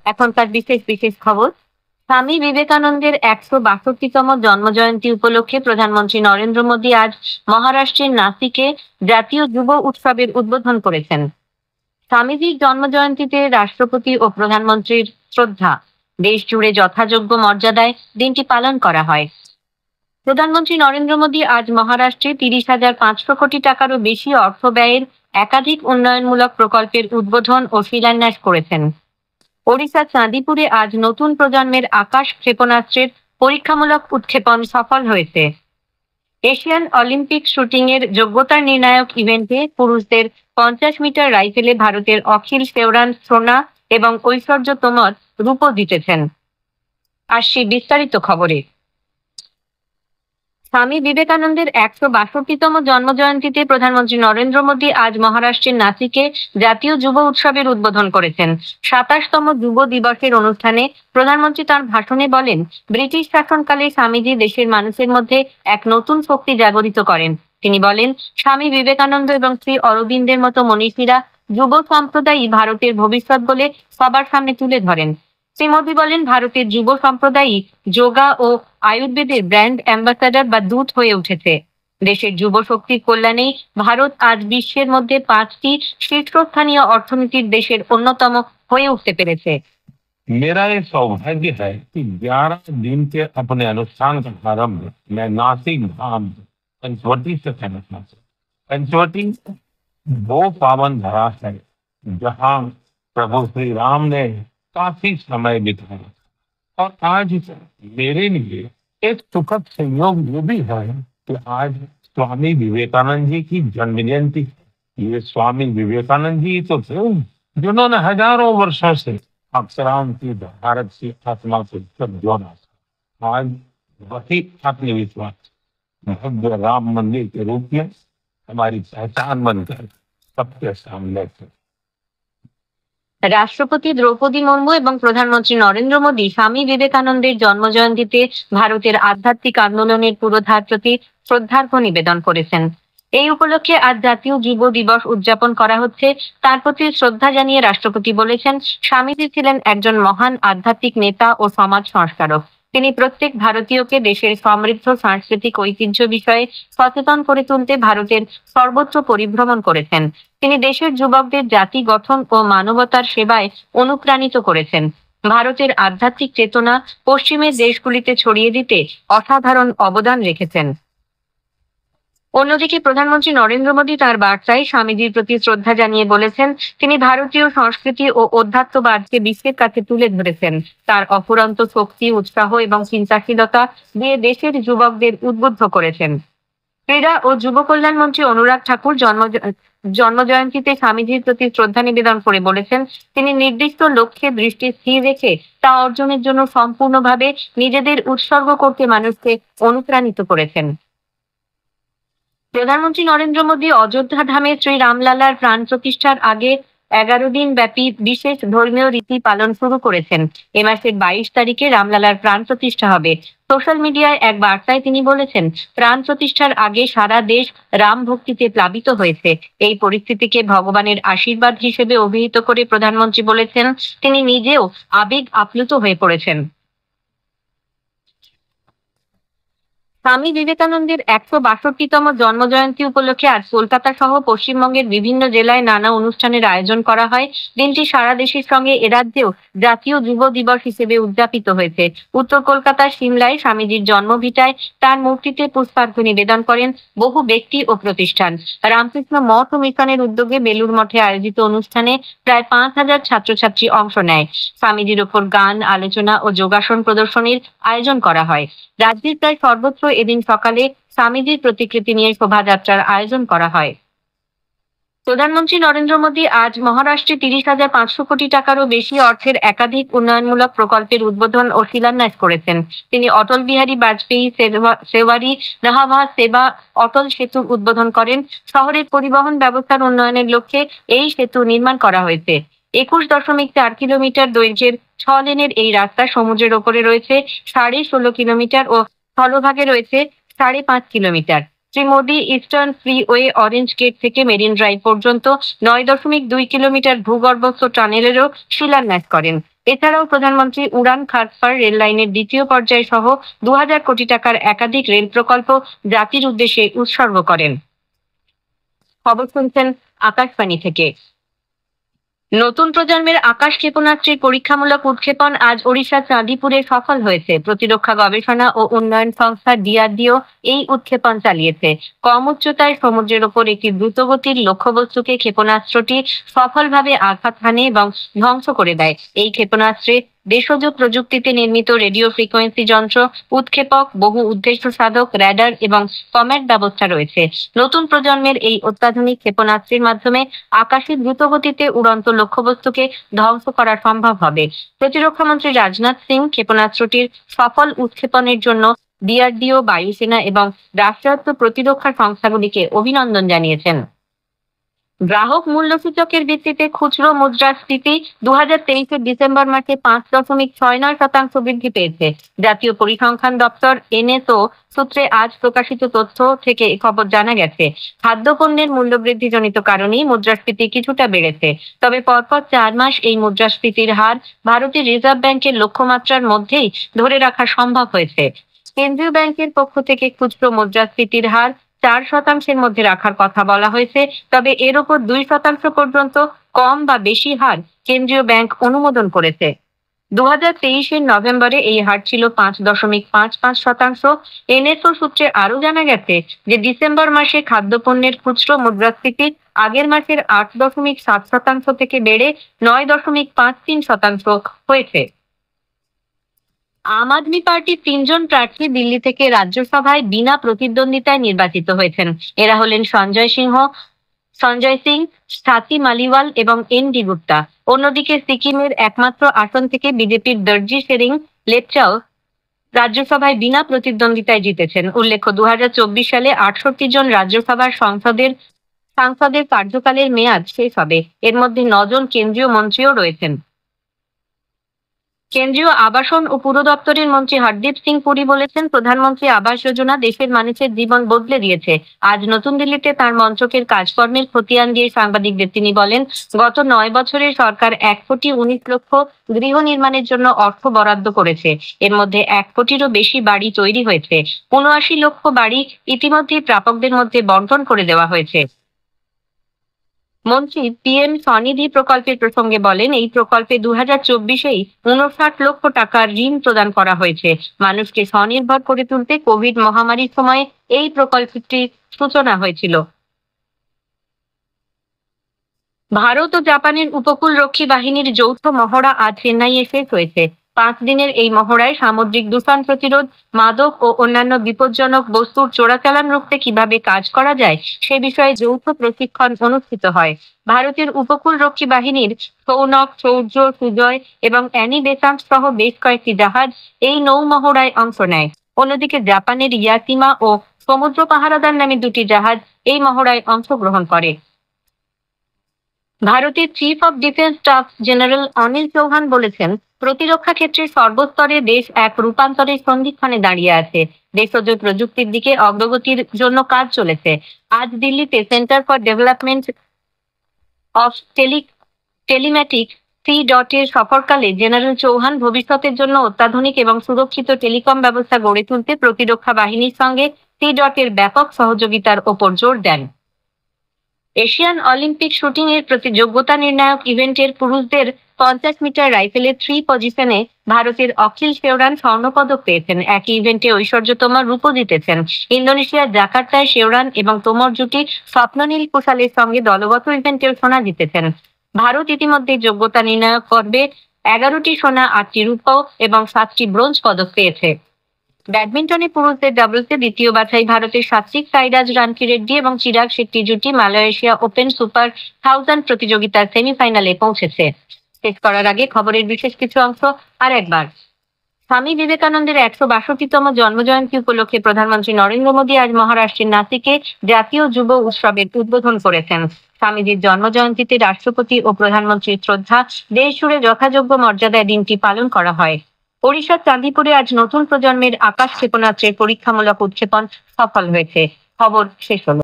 এখনকার বিশেষ বিশেষ খবর। স্বামী বিবেকানন্দের ১৬২তম জন্মজয়ন্তী উপলক্ষে প্রধানমন্ত্রী নরেন্দ্র মোদী আজ মহারাষ্ট্রের নাসিকে জাতীয় যুব উৎসবের উদ্বোধন করেছেন। স্বামীজির জন্মজয়ন্তীতে রাষ্ট্রপতি ও প্রধানমন্ত্রীর শ্রদ্ধা দেশ জুড়ে যথাযোগ্য মর্যাদায় দিনটি পালন করা হয়। প্রধানমন্ত্রী নরেন্দ্র মোদী আজ মহারাষ্ট্রে ৩০,৫০০ কোটি টাকারও বেশি অর্থ ব্যয়ের একাধিক উন্নয়নমূলক প্রকল্পের উদ্বোধন ও শিলান্যাস করেছেন। ওড়িশার চাঁদিপুরে আজ নতুন প্রজন্মের আকাশ ক্ষেপণাস্ত্রের পরীক্ষামূলক উৎক্ষেপণ সফল হয়েছে। এশিয়ান অলিম্পিক শুটিং এর যোগ্যতা নির্ণায়ক ইভেন্টে পুরুষদের 50 মিটার রাইফেলে ভারতের অখিল শেওরান সোনা এবং ঐশ্বর্য তোমর রূপো জিতেছেন। আসছি বিস্তারিত খবরে। স্বামী বিবেকানন্দের ১৬২তম জন্মজয়ন্তীতে প্রধানমন্ত্রী নরেন্দ্র মোদী আজ মহারাষ্ট্রের নাসিকে জাতীয় যুব উৎসবের উদ্বোধন করেছেন। ২৭তম যুব দিবসের অনুষ্ঠানে প্রধানমন্ত্রী তাঁর ভাষণে বলেন, ব্রিটিশ শাসনকালে স্বামীজি দেশের মানুষের মধ্যে এক নতুন শক্তি জাগরিত করেন। তিনি বলেন, স্বামী বিবেকানন্দ এবং শ্রী অরবিন্দের মতো মনীষীরা যুব সম্প্রদায়ই ভারতের ভবিষ্যৎ বলে সবার সামনে তুলে ধরেন। শ্রী মোদী বলেন, ভারতের যুব সম্প্রদায়ই যোগা ও আয়ুর্বেদের ব্র্যান্ড অ্যাম্বাসাডার বা দূত হয়ে উঠেছে। দেশের যুব শক্তির কল্যাণেই ভারত আজ বিশ্বের মধ্যে 5টি শীর্ষস্থানীয় অর্থনীতির দেশের অন্যতম হয়ে উঠতে পেরেছে। मेरा ये सौभाग्य है कि 11 दिन के अपने अनुष्ठान का प्रारंभ मैं नासिक धाम पंचवटी से करना चाहता हूँ। पंचवटी वो पावन धरा है जहाँ प्रभु श्री राम ने काफी समय बिताया और आज मेरे लिए एक सुखद संयोग ये भी है कि आज स्वामी विवेकानंद जी की जन्म जयंती। ये स्वामी विवेकानंद जी तो थे जिन्होंने हजारों वर्षों से अक्षरांति भारत की आत्मा को जब जोड़ा। आज वही आत्मविश्वास भव्य राम मंदिर के रूप में हमारी पहचान बनकर सबके सामने थे। রাষ্ট্রপতি দ্রৌপদী মুর্মু এবং প্রধানমন্ত্রী নরেন্দ্র মোদী স্বামী বিবেকানন্দের জন্মজয়ন্তীতে ভারতের আধ্যাত্মিক আন্দোলনের পুরোধার প্রতি শ্রদ্ধার্ঘ্য নিবেদন করেছেন। এই উপলক্ষে আজ জাতীয় যুব দিবস উদযাপন করা হচ্ছে। তার প্রতি শ্রদ্ধা জানিয়ে রাষ্ট্রপতি বলেছেন, স্বামীজি ছিলেন একজন মহান আধ্যাত্মিক নেতা ও সমাজ সংস্কারক। তিনি প্রত্যেক ভারতীয়কে দেশের সমৃদ্ধ সাংস্কৃতিক ঐতিহ্য বিষয়ে সচেতন করে তুলতে ভারতের সর্বত্র পরিভ্রমণ করেছেন। তিনি দেশের যুবকদের জাতি গঠন ও মানবতার সেবায় অনুপ্রাণিত করেছেন। ভারতের আধ্যাত্মিক চেতনা পশ্চিমের দেশগুলিতে ছড়িয়ে দিতে অসাধারণ অবদান রেখেছেন। অন্যদিকে প্রধানমন্ত্রী নরেন্দ্র মোদী তাঁর বার্তায় স্বামীজির প্রতি শ্রদ্ধা জানিয়ে বলেছেন, তিনি ভারতীয় সংস্কৃতি ও অধ্যাত্মবাদকে বিশ্বের কাছে তুলে ধরেছেন। তার অফুরন্ত শক্তি, উৎসাহ এবং চিন্তাশীলতা দিয়ে দেশের যুবকদের উদ্বুদ্ধ করেছেন। ক্রীড়া ও যুব কল্যাণ মন্ত্রী অনুরাগ ঠাকুর জন্মজয়ন্তীতে স্বামীজির প্রতি শ্রদ্ধা নিবেদন করে বলেছেন, তিনি নির্দিষ্ট লক্ষ্যে দৃষ্টি স্থির রেখে তা অর্জনের জন্য সম্পূর্ণভাবে নিজেদের উৎসর্গ করতে মানুষকে অনুপ্রাণিত করেছেন। প্রধানমন্ত্রী নরেন্দ্র মোদী অযোধ্যা ধামে শ্রী রামলালার প্রাণ প্রতিষ্ঠার আগে 11 দিন ব্যাপী বিশেষ ধর্মীয় রীতি পালন শুরু করেছেন। এ মাসের 22 তারিখে রামলালার প্রাণ প্রতিষ্ঠা হবে। সোশ্যাল মিডিয়ায় এক বার্তায় তিনি বলেছেন, প্রাণ প্রতিষ্ঠার আগে সারা দেশ রাম ভক্তিতে প্লাবিত হয়েছে। এই পরিস্থিতিকে ভগবানের আশীর্বাদ হিসেবে অভিহিত করে প্রধানমন্ত্রী বলেছেন, তিনি নিজেও আবেগ আপ্লুত হয়ে পড়েছেন। স্বামী বিবেকানন্দের ১৬২তম জন্মজয়ন্তী উপলক্ষে আজ কলকাতা সহ পশ্চিমবঙ্গের বিভিন্ন জেলায় নানা অনুষ্ঠানের আয়োজন করা হয়। দিনটি সারা দেশের সঙ্গে এরাজ্যেও জাতীয় যুব দিবস হিসেবে উদযাপিত হয়েছে। উত্তর কলকাতার সিমলায় স্বামীজির জন্মভিটায় তার মূর্তিতে পুষ্পার্ঘ্য নিবেদন করেন বহু ব্যক্তি ও প্রতিষ্ঠান। রামকৃষ্ণ মঠ ও মিশনের উদ্যোগে বেলুর মঠে আয়োজিত অনুষ্ঠানে প্রায় ৫,০০০ ছাত্রছাত্রী অংশ নেয়। স্বামীজির ওপর গান, আলোচনা ও যোগাসন প্রদর্শনীর আয়োজন করা হয়। রাজ্যের প্রায় সর্বত্র এদিন সকালে স্বামীজির প্রতিকৃতি নিয়ে শোভাযাত্রার আয়োজন করা হয়। প্রধানমন্ত্রী নরেন্দ্র মোদী আজ মহারাষ্ট্রে ৩০,৫০০ কোটি টাকারও বেশি অর্থের একাধিক উন্নয়নমূলক প্রকল্পের উদ্বোধন ও শিলান্যাস করেছেন। তিনি অটল বিহারী বাজপেয়ী সেওয়ারি নাহাভা সেবা অটল সেতুর উদ্বোধন করেন। শহরের পরিবহন ব্যবস্থার উন্নয়নের লক্ষ্যে এই সেতু নির্মাণ করা হয়েছে। ২১.৪ কিলোমিটার দৈর্ঘ্যের 6 লেনের এই রাস্তা সমুদ্রের ওপরে রয়েছে 16.5 কিলোমিটার ও স্থলভাগে রয়েছে 5.5 kilometre. Shri Modi Eastern Freeway Orange Gate থেকে মেরিন ড্রাইভ পর্যন্ত 9.2 কিলোমিটার ভূগর্ভস্থ টানেলেরও শিলান্যাস করেন। এছাড়াও প্রধানমন্ত্রী উড়ান খাতফার রেল লাইনের দ্বিতীয় পর্যায় সহ 2000 কোটি টাকার একাধিক রেল প্রকল্প জাতির উদ্দেশ্যে উৎসর্গ করেন। খবর শুনছেন আকাশবাণী থেকে। নতুন প্রজন্মের আকাশ ক্ষেপণাস্ত্রের পরীক্ষামূলক উৎক্ষেপণ আজ ওড়িশার চাঁদিপুরে সফল হয়েছে। প্রতিরক্ষা গবেষণা ও উন্নয়ন সংস্থা ডিআরডিও এই উৎক্ষেপণ চালিয়েছে। কম উচ্চতায় সমুদ্রের ওপর একটি দ্রুতগতির লক্ষ্যবস্তুকে ক্ষেপণাস্ত্রটি সফলভাবে আঘাত হানে এবং ধ্বংস করে দেয়। এই ক্ষেপণাস্ত্রে দেশজ প্রযুক্তিতে নির্মিত রেডিও ফ্রিকোয়েন্সি যন্ত্র, উৎক্ষেপক, বহু উদ্দেশ্য সাধক, র্যাডার এবং কম্যাট ব্যবস্থা রয়েছে। নতুন প্রজন্মের এই অত্যাধুনিক ক্ষেপণাস্ত্রের মাধ্যমে আকাশে দ্রুতগতিতে উড়ন্ত লক্ষ্যবস্তুকে ধ্বংস করা সম্ভব হবে। প্রতিরক্ষা মন্ত্রী রাজনাথ সিং ক্ষেপণাস্ত্রটির সফল উৎক্ষেপণের জন্য ডিআরডিও, বায়ুসেনা এবং রাষ্ট্রায়ত্ত প্রতিরক্ষা সংস্থাগুলিকে অভিনন্দন জানিয়েছেন। গ্রাহক মূল্য সূচকের ভিত্তিতে খুচরো মুদ্রাস্ফীতি 2023-এর ডিসেম্বর মাসে 5.69% বৃদ্ধি পেয়েছে। জাতীয় পরিসংখ্যান দপ্তর এনএসও সূত্রে আজ প্রকাশিত তথ্য থেকে এ খবর জানা গেছে। খাদ্যপণ্যের মূল্যবৃদ্ধিজনিত কারণেই মুদ্রাস্ফীতি কিছুটা বেড়েছে। তবে পরপর 4 মাস এই মুদ্রাস্ফীতির হার ভারতীয় রিজার্ভ ব্যাংকের লক্ষ্যমাত্রার মধ্যেই ধরে রাখা সম্ভব হয়েছে। কেন্দ্রীয় ব্যাংকের পক্ষ থেকে খুচরো মুদ্রাস্ফীতির হার 4% মধ্যে রাখার কথা বলা হয়েছে। তবে এর ওপর 2% পর্যন্ত কম বা বেশি হার কেন্দ্রীয় ব্যাংক অনুমোদন করেছে। 2023-এর নভেম্বরে এই হার ছিল 5.55%। এনএসও সূত্রে আরো জানা গেছে যে ডিসেম্বর মাসে খাদ্যপণ্যের খুচরো মুদ্রাস্ফীতি আগের মাসের 8.7% থেকে বেড়ে 9.53% হয়েছে। আম আদমি পার্টির 3 জন প্রার্থী দিল্লি থেকে রাজ্যসভায় বিনা প্রতিদ্বন্দ্বিতায় নির্বাচিত হয়েছেন। এরা হলেন সঞ্জয় সিং, স্বাতি মালিওয়াল এবং এন.ডি. গুপ্তা। অন্যদিকে সিকিমের একমাত্র আসন থেকে বিজেপির দর্জি শেরিং লেপচাও রাজ্যসভায় বিনা প্রতিদ্বন্দ্বিতায় জিতেছেন। উল্লেখ্য, 2024 সালে 68 জন রাজ্যসভার সাংসদের কার্যকালের মেয়াদ শেষ হবে। এর মধ্যে 9 জন কেন্দ্রীয় মন্ত্রীও রয়েছেন। কেন্দ্রীয় আবাসন ও পুর দপ্তরের মন্ত্রী হরদীপ সিং পুরী বলেছেন, প্রধানমন্ত্রী আবাস যোজনা দেশের মানুষের জীবন বদলে দিয়েছে। আজ নতুন দিল্লিতে তার মন্ত্রকের কাজকর্মের খতিয়ান দিয়ে সাংবাদিকদের তিনি বলেন, গত 9 বছরে সরকার 1,19,00,000 গৃহ নির্মাণের জন্য অর্থ বরাদ্দ করেছে। এর মধ্যে 1 কোটিরও বেশি বাড়ি তৈরি হয়েছে। 79 লক্ষ বাড়ি ইতিমধ্যে প্রাপকদের মধ্যে বন্টন করে দেওয়া হয়েছে। মন্ত্রী পিএম স্বনিধি প্রকল্পের প্রসঙ্গে বলেন, এই প্রকল্পে 2024-এই 59 লক্ষ টাকার ঋণ প্রদান করা হয়েছে। মানুষকে স্বনির্ভর করে তুলতে কোভিড মহামারীর সময়ে এই প্রকল্পটির সূচনা হয়েছিল। ভারত ও জাপানের উপকূলরক্ষী বাহিনীর যৌথ মহড়া আজ চেন্নাইয়ে শেষ হয়েছে। 5 দিনের এই মহড়ায় সামুদ্রিক দূষণ প্রতিরোধ, মাদক ও অন্যান্য বিপজ্জনক বস্তুর চোরাচালান রুখতে কিভাবে কাজ করা যায় সে বিষয়ে যৌথ প্রশিক্ষণ অনুষ্ঠিত হয়। ভারতের উপকূলরক্ষী বাহিনীর সৌনক, শৌর্য, সুজয় এবং অ্যানি বেসান্ত সহ বেশ কয়েকটি জাহাজ এই নৌ মহড়ায় অংশ নেয়। অন্যদিকে জাপানের ইয়াসিমা ও সমুদ্র পাহারাদার নামে 2টি জাহাজ এই মহড়ায় অংশগ্রহণ করে। ভারতের chief of defence staff general Anil Chauhan বলেছেন, প্রতিরক্ষা ক্ষেত্রে সর্বস্তরে দেশ এক রূপান্তরের সন্ধিক্ষণে দাঁড়িয়ে আছে। দেশজ প্রযুক্তির দিকে অগ্রগতির জন্য কাজ চলেছে। আজ দিল্লিতে centre for development of telematic C.এর সফরকালে জেনারেল চৌহান ভবিষ্যতের জন্য অত্যাধুনিক এবং সুরক্ষিত টেলিকম ব্যবস্থা গড়ে তুলতে প্রতিরক্ষা বাহিনীর সঙ্গে C.এর ব্যাপক সহযোগিতার ওপর জোর দেন। এশিয়ান অলিম্পিক শুটিং এর প্রতিযোগিতা নির্ণায়ক ইভেন্টের পুরুষদের 50 মিটার রাইফেলের 3 পজিশনে ভারতের অখিল শেওরান স্বর্ণপদক পেয়েছেন। একই ইভেন্টে ঐশ্বর্য তোমর রূপো জিতেছেন। ইন্দোনেশিয়ার জাকার্তায় শেওরান এবং তোমর জুটি স্বপ্ননীল কুশালের সঙ্গে দলগত ইভেন্টেও সোনা জিতেছেন। ভারত ইতিমধ্যে যোগ্যতা নির্ণায়ক পর্বে 11টি সোনা, 8টি রূপো এবং 7টি ব্রোঞ্জ পদক পেয়েছে। ব্যাডমিন্টনে পুরুষদের ডাবলসে দ্বিতীয় বাছাই ভারতের সাত্বিক সাইরাজ রানকিরেড্ডি এবং চিরাগ শেট্টি জুটি মালয়েশিয়া ওপেন সুপার 1000 প্রতিযোগিতার সেমিফাইনালে পৌঁছেছে। শেষ করার আগে খবরের বিশেষ কিছু অংশ আর একবার। স্বামী বিবেকানন্দের 162তম জন্মজয়ন্তী উপলক্ষে প্রধানমন্ত্রী নরেন্দ্র মোদী আজ মহারাষ্ট্রের নাসিকে জাতীয় যুব উৎসবের উদ্বোধন করেছেন। স্বামীজির জন্মজয়ন্তীতে রাষ্ট্রপতি ও প্রধানমন্ত্রীর শ্রদ্ধা দেশ জুড়ে যথাযোগ্য মর্যাদায় দিনটি পালন করা হয়। ওড়িশার চাঁদিপুরে আজ নতুন প্রজন্মের আকাশ ক্ষেপণাস্ত্রের পরীক্ষামূলক উৎক্ষেপণ সফল হয়েছে। খবর শেষ হলো।